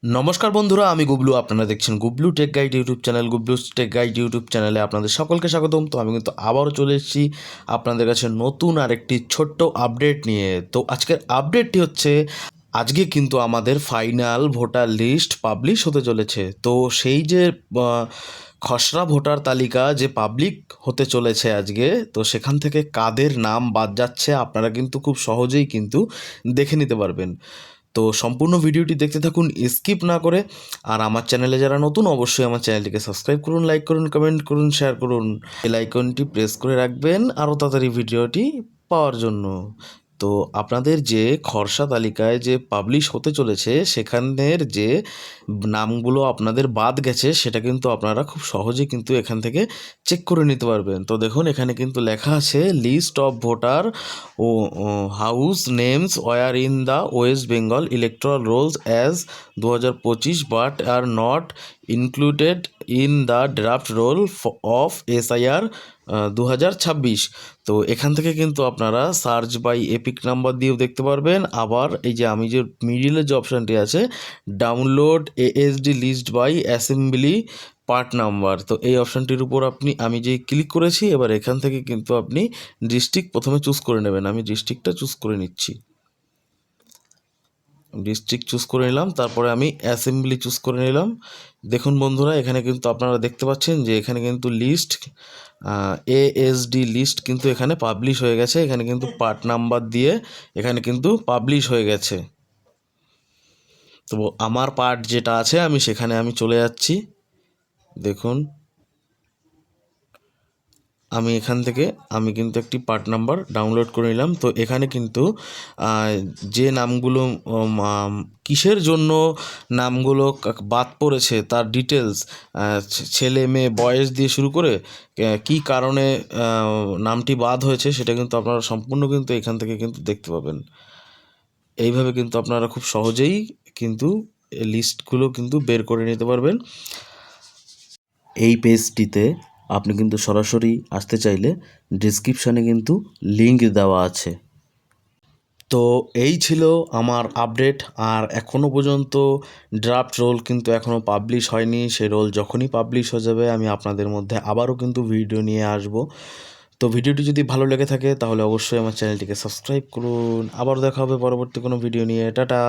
নমস্কার বন্ধুরা, আমি গুবলু। আপনারা দেখছেন Gublu tech guide YouTube channel. Gublu tech guide YouTube চ্যানেলে আপনাদের সকলকে স্বাগতম। তো আমি কিন্তু আবারও চলে এসেছি আপনাদের কাছে নতুন আরেকটি ছোট্ট আপডেট নিয়ে। তো আজকের আপডেটটি হচ্ছে, আজকে কিন্তু আমাদের ফাইনাল ভোটার লিস্ট পাবলিশ হতে চলেছে। তো সেই যে খসড়া ভোটার তালিকা যে পাবলিক হতে চলেছে আজকে, তো সেখান থেকে কাদের নাম বাদ যাচ্ছে আপনারা কিন্তু খুব সহজেই কিন্তু দেখে নিতে পারবেন। তো সম্পূর্ণ ভিডিওটি দেখতে থাকুন স্কিপ না করে। আর আমার চ্যানেলে যারা নতুন, অবশ্যই আমার চ্যানেলটিকে সাবস্ক্রাইব করুন, লাইক করুন, কমেন্ট করুন, শেয়ার করুন। বেল আইকনটি প্রেস করে রাখবেন আরও তাড়াতাড়ি ভিডিওটি পাওয়ার জন্য। তো আপনাদের যে খসড়া তালিকায় যে পাবলিশ হতে চলেছে, সেখানের যে নামগুলো আপনাদের বাদ গেছে, সেটা কিন্তু আপনারা খুব সহজেই কিন্তু এখান থেকে চেক করে নিতে পারবেন। তো দেখুন, এখানে কিন্তু লেখা আছে লিস্ট অফ ভোটার ও house names were in the West Bengal electoral rolls as 2025 but are not included in the draft roll of SIR 2026। তো এখান থেকে কিন্তু আপনারা সার্চ বাই এপিক নাম্বার দিয়েও দেখতে পারবেন। আবার এই যে আমি যে মিডিলের যে অপশানটি আছে, download ASD list by assembly part number, তো এই অপশানটির উপর আমি যে ক্লিক করেছি, এবার এখান থেকে কিন্তু আপনি ডিস্ট্রিক্ট প্রথমে চুজ করে নেবেন। আমি ডিস্ট্রিক্টটা চুজ করে নিচ্ছি। ডিস্ট্রিক্ট চুজ করে নিলাম, তারপরে আমি অ্যাসেম্বলি চুজ করে নিলাম। দেখুন বন্ধুরা, এখানে কিন্তু আপনারা দেখতে পাচ্ছেন যে এখানে কিন্তু লিস্ট ASD লিস্ট কিন্তু এখানে পাবলিশ হয়ে গেছে। এখানে কিন্তু পার্ট নাম্বার দিয়ে এখানে কিন্তু পাবলিশ হয়ে গেছে। তো আমার পার্ট যেটা আছে, আমি সেখানে চলে যাচ্ছি। দেখুন, আমি এখান থেকে কিন্তু একটি পার্ট নাম্বার ডাউনলোড করে নিলাম। তো এখানে কিন্তু যে নামগুলো কিসের জন্য নামগুলো বাদ পড়েছে তার ডিটেলস, ছেলে মেয়ে বয়স দিয়ে শুরু করে কি কারণে নামটি বাদ হয়েছে, সেটা কিন্তু আপনারা সম্পূর্ণ কিন্তু এখান থেকে কিন্তু দেখতে পাবেন। এইভাবে কিন্তু আপনারা খুব সহজেই কিন্তু লিস্টগুলো কিন্তু বের করে নিতে পারবেন। এই পেজটিতে আপনি কিন্তু সরাসরি আসতে চাইলে ডিসক্রিপশানে কিন্তু লিঙ্ক দেওয়া আছে। তো এই ছিল আমার আপডেট। আর এখনও পর্যন্ত ড্রাফট রোল কিন্তু এখনও পাবলিশ হয়নি। সেই রোল যখনই পাবলিশ হয়ে যাবে, আমি আপনাদের মধ্যে আবারও কিন্তু ভিডিও নিয়ে আসব। তো ভিডিওটি যদি ভালো লেগে থাকে, তাহলে অবশ্যই আমার চ্যানেলটিকে সাবস্ক্রাইব করুন। আবার দেখা হবে পরবর্তী কোনো ভিডিও নিয়ে। টাটা।